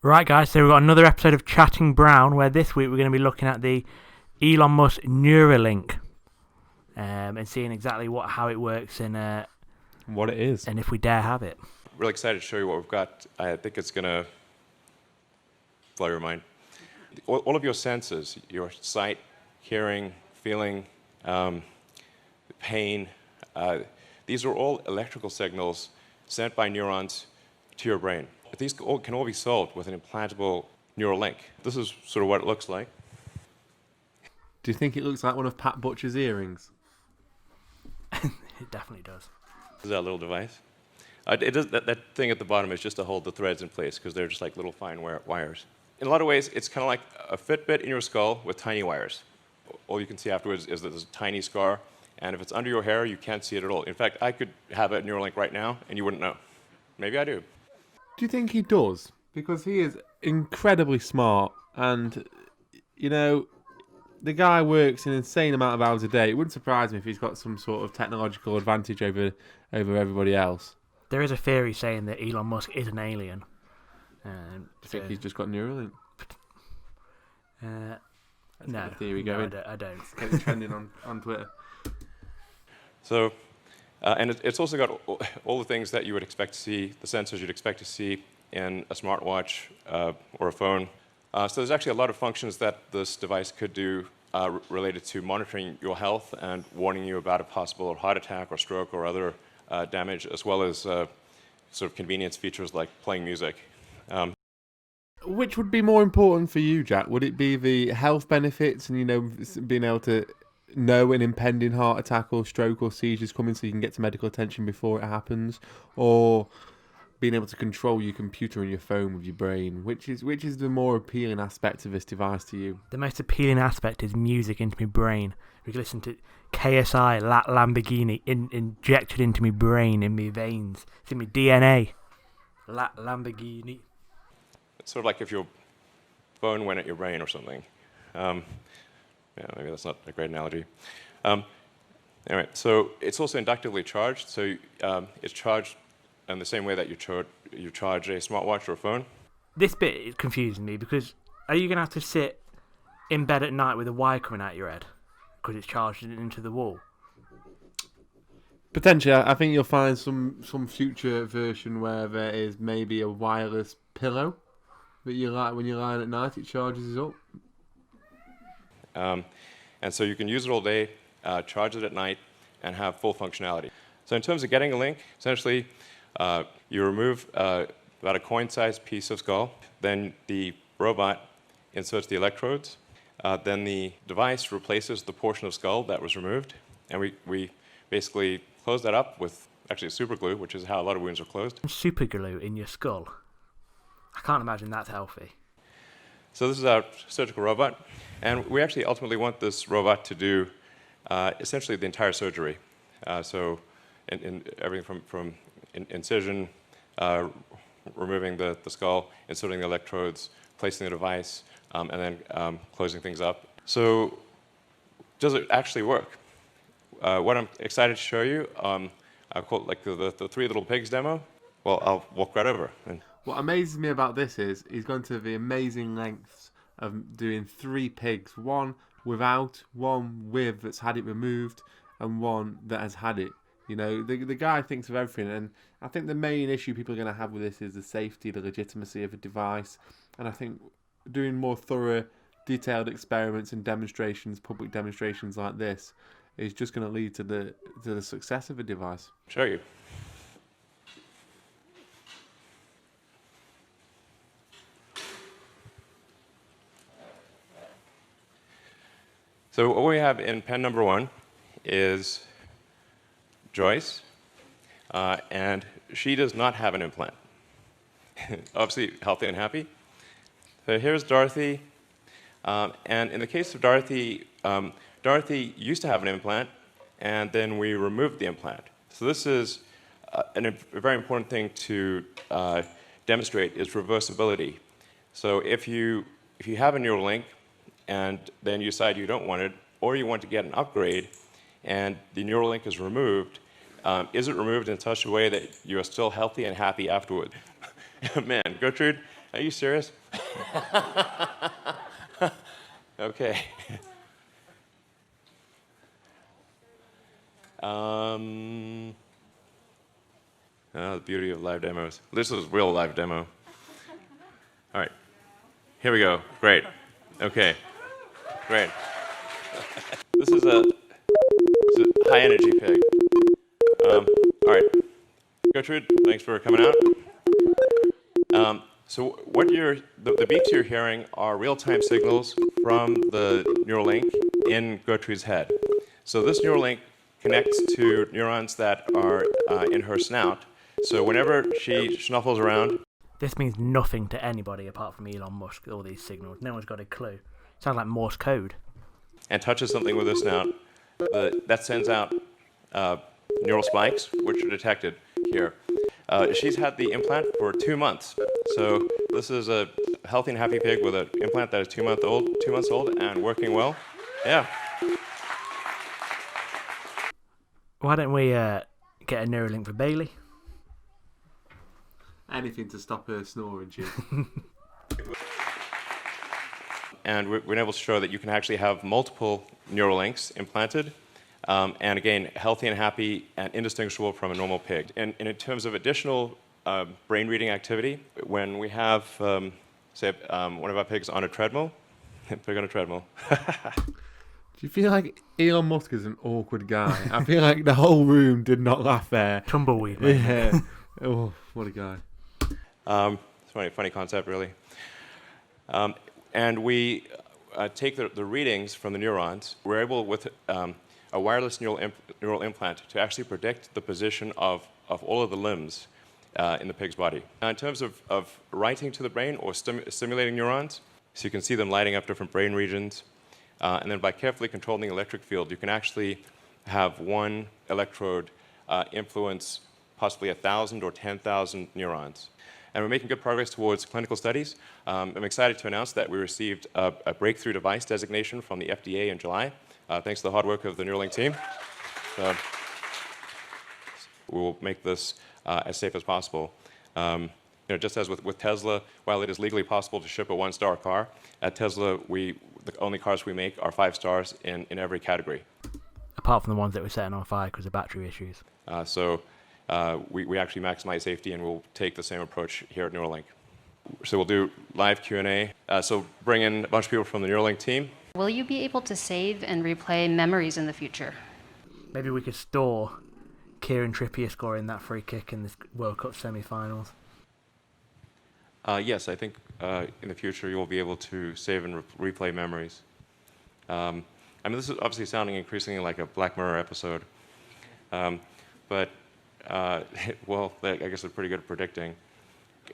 Right, guys, so we've got another episode of Chatting Brown, where this week we're going to be looking at the Elon Musk Neuralink and seeing exactly how it works and what it is, and if we dare have it. Really excited to show you what we've got. I think it's going to blow your mind. All of your senses, your sight, hearing, feeling, pain, these are all electrical signals sent by neurons to your brain. These can all be solved with an implantable neural link. This is sort of what it looks like. Do you think it looks like one of Pat Butcher's earrings? It definitely does. This is our little device. That thing at the bottom is just to hold the threads in place because they're just like little fine wires. In a lot of ways, it's kind of like a Fitbit in your skull with tiny wires. All you can see afterwards is that there's a tiny scar, and if it's under your hair, you can't see it at all. In fact, I could have a Neuralink right now, and you wouldn't know. Maybe I do. Do you think he does? Because he is incredibly smart, and, you know, the guy works an insane amount of hours a day. It wouldn't surprise me if he's got some sort of technological advantage over everybody else. There is a theory saying that Elon Musk is an alien. Do you think he's just got Neuralink? No, get the theory going. No, I don't. Get it trending on Twitter. So, and it's also got all the things that you would expect to see, the sensors you'd expect to see in a smartwatch or a phone. So there's actually a lot of functions that this device could do related to monitoring your health and warning you about a possible heart attack or stroke or other damage, as well as sort of convenience features like playing music. Which would be more important for you, Jack? Would it be the health benefits and, you know, being able to know an impending heart attack or stroke or seizures coming so you can get to medical attention before it happens, or being able to control your computer and your phone with your brain? Which is the more appealing aspect of this device to you? The most appealing aspect is music into my brain. We can listen to KSI, Lamborghini, injected into my brain, in my veins. It's in my DNA. Lamborghini. It's sort of like if your phone went at your brain or something. Yeah, maybe that's not a great analogy. Anyway, so it's also inductively charged. So it's charged in the same way that you charge a smartwatch or a phone. This bit is confusing me because are you going to have to sit in bed at night with a wire coming out your head because it's charged into the wall? Potentially, I think you'll find some future version where there is maybe a wireless pillow that you like when you're lying at night. It charges up. And so you can use it all day, charge it at night, and have full functionality. So in terms of getting a link, essentially, you remove about a coin-sized piece of skull. Then the robot inserts the electrodes. Then the device replaces the portion of skull that was removed. And we basically close that up with actually super glue, which is how a lot of wounds are closed. Super glue in your skull? I can't imagine that's healthy. So this is our surgical robot. And we actually ultimately want this robot to do essentially the entire surgery. So in everything from incision, removing the skull, inserting the electrodes, placing the device, and then closing things up. So does it actually work? What I'm excited to show you, I call it like the Three Little Pigs demo. Well, I'll walk right over. What amazes me about this is he's gone to the amazing lengths of doing 3 pigs, one without, one with that's had it removed, and one that has had it. You know, the guy thinks of everything, and I think the main issue people are going to have with this is the safety, the legitimacy of a device, and I think doing more thorough, detailed experiments and demonstrations, public demonstrations like this, is just going to lead to the success of a device. Show you. So what we have in pen number 1 is Joyce, and she does not have an implant. Obviously healthy and happy. So here's Dorothy, and in the case of Dorothy, Dorothy used to have an implant, and then we removed the implant. So this is a very important thing to demonstrate is reversibility. So if you have a Neuralink, and then you decide you don't want it, or you want to get an upgrade, and the Neuralink is removed, is it removed in such a way that you are still healthy and happy afterward? Man, Gertrude, Are you serious? Okay. Oh, the beauty of live demos. This is a real live demo. All right. Here we go. Great. Okay. Great. This is a high energy pig. All right. Gertrude, thanks for coming out. So what the beeps you're hearing are real-time signals from the Neuralink in Gertrude's head. So this Neuralink connects to neurons that are in her snout. So whenever she snuffles around... This means nothing to anybody apart from Elon Musk, all these signals. No one's got a clue. Sounds like Morse code. And touches something with her snout, that sends out neural spikes, which are detected here. She's had the implant for 2 months. So this is a healthy and happy pig with an implant that is 2 months old and working well. Yeah. Why don't we get a Neuralink for Bailey? Anything to stop her snoring, Jim. And we've been able to show that you can actually have multiple Neuralinks implanted, and again, healthy and happy and indistinguishable from a normal pig. And in terms of additional brain reading activity, when we have, say, one of our pigs on a treadmill, pig on a treadmill. Do you feel like Elon Musk is an awkward guy? I feel like the whole room did not laugh there. Tumbleweed. Mate. Yeah. Oh, what a guy. It's a funny concept, really. And we take the readings from the neurons. We're able, with a wireless neural implant, to actually predict the position of all of the limbs in the pig's body. Now, in terms of writing to the brain or stimulating neurons, so you can see them lighting up different brain regions. And then by carefully controlling the electric field, you can actually have one electrode influence possibly 1,000 or 10,000 neurons. And we're making good progress towards clinical studies. I'm excited to announce that we received a breakthrough device designation from the FDA in July, thanks to the hard work of the Neuralink team. So we will make this as safe as possible. Just as with Tesla, while it is legally possible to ship a 1-star car, at Tesla, the only cars we make are 5 stars in every category. Apart from the ones that were setting on fire because of battery issues. We actually maximize safety, and we'll take the same approach here at Neuralink. So we'll do live Q&A. So bring in a bunch of people from the Neuralink team. Will you be able to save and replay memories in the future? Maybe we could store Kieran Trippier scoring that free kick in this World Cup semi-finals. Yes, I think in the future you'll be able to save and replay memories. This is obviously sounding increasingly like a Black Mirror episode, but well, I guess they're pretty good at predicting.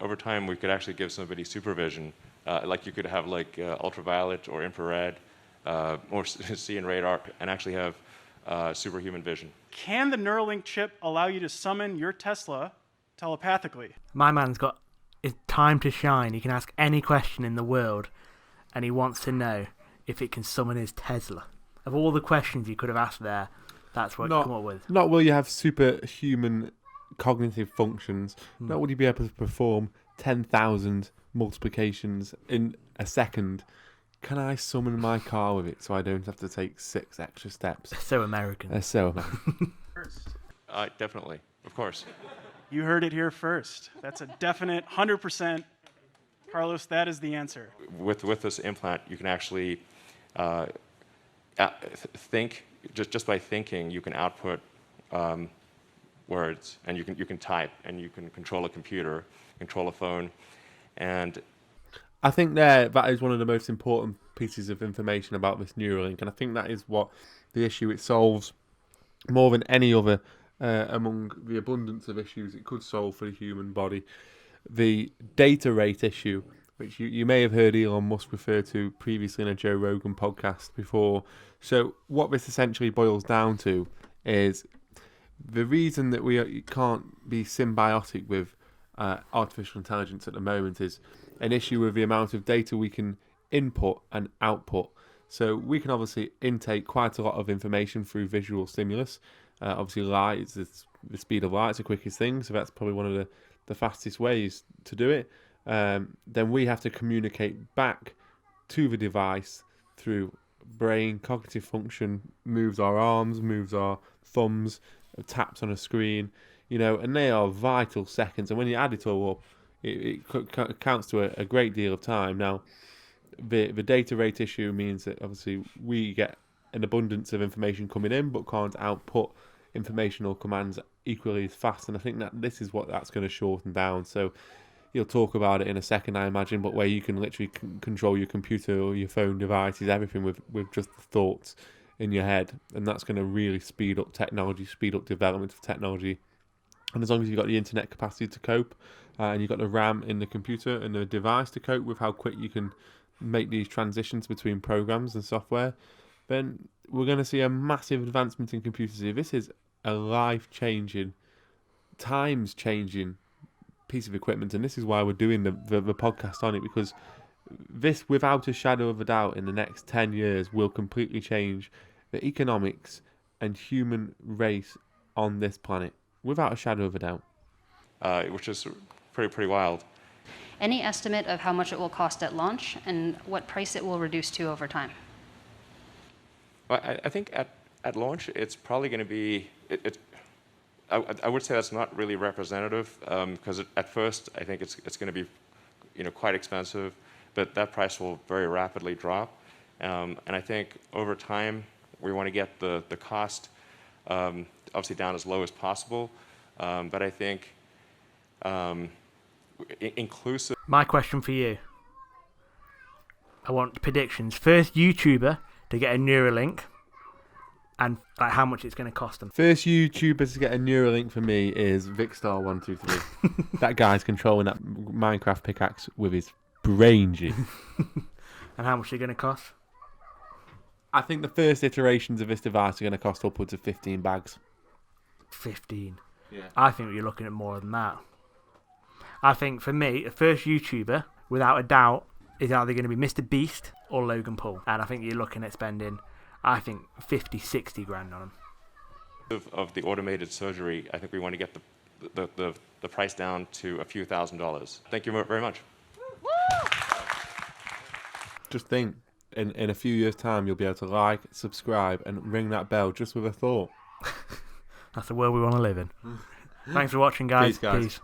Over time, we could actually give somebody supervision, like you could have like ultraviolet or infrared, or see in radar, and actually have superhuman vision. Can the Neuralink chip allow you to summon your Tesla telepathically? My man's got his time to shine. He can ask any question in the world, and he wants to know if it can summon his Tesla. Of all the questions you could have asked there, that's what you come up with. Not will you have superhuman cognitive functions. Not will you be able to perform 10,000 multiplications in a second. Can I summon my car with it so I don't have to take 6 extra steps? So American. They're so American. First. Definitely, of course. You heard it here first. That's a definite 100%. Carlos, that is the answer. With this implant, you can actually think. Just by thinking, you can output words, and you can type, and you can control a computer, control a phone, and I think that is one of the most important pieces of information about this Neuralink, and I think that is what the issue it solves more than any other among the abundance of issues it could solve for the human body. The data rate issue, which you may have heard Elon Musk refer to previously in a Joe Rogan podcast before. So what this essentially boils down to is the reason that we can't be symbiotic with artificial intelligence at the moment is an issue with the amount of data we can input and output. So we can obviously intake quite a lot of information through visual stimulus. Obviously light is the speed of light is the quickest thing, so that's probably one of the fastest ways to do it. then we have to communicate back to the device through brain, cognitive function, moves our arms, moves our thumbs, taps on a screen, and they are vital seconds. And when you add it all up, it counts to a great deal of time. Now, the data rate issue means that obviously we get an abundance of information coming in, but can't output information or commands equally as fast. And I think that this is what that's going to shorten down. So you'll talk about it in a second, I imagine, but where you can literally control your computer or your phone devices, everything with just the thoughts in your head. And that's going to really speed up technology, speed up development of technology. And as long as you've got the internet capacity to cope, and you've got the RAM in the computer and the device to cope with how quick you can make these transitions between programs and software, then we're going to see a massive advancement in computers here. This is a life-changing, times-changing piece of equipment, and this is why we're doing the podcast on it, because this, without a shadow of a doubt, in the next 10 years will completely change the economics and human race on this planet, without a shadow of a doubt. Which is pretty wild. Any estimate of how much it will cost at launch and what price it will reduce to over time? Well, I think at launch it's probably going to be. I would say that's not really representative, because at first I think it's going to be, quite expensive, but that price will very rapidly drop, and I think over time we want to get the cost obviously down as low as possible, but I think inclusive. My question for you. I want predictions. First YouTuber to get a Neuralink, and like how much it's going to cost them. First YouTuber to get a Neuralink for me is Vicstar123. That guy's controlling that Minecraft pickaxe with his brain juice. And how much is it going to cost? I think the first iterations of this device are going to cost upwards of 15 bags. 15. Yeah. I think you're looking at more than that. I think for me, the first YouTuber, without a doubt, is either going to be Mr. Beast or Logan Paul. And I think you're looking at spending, I think, 50, 60 grand on them. Of the automated surgery, I think we want to get the price down to a few $1,000s. Thank you very much. Just think, in a few years' time, you'll be able to like, subscribe, and ring that bell just with a thought. That's the world we want to live in. Thanks for watching, guys. Peace, guys. Peace.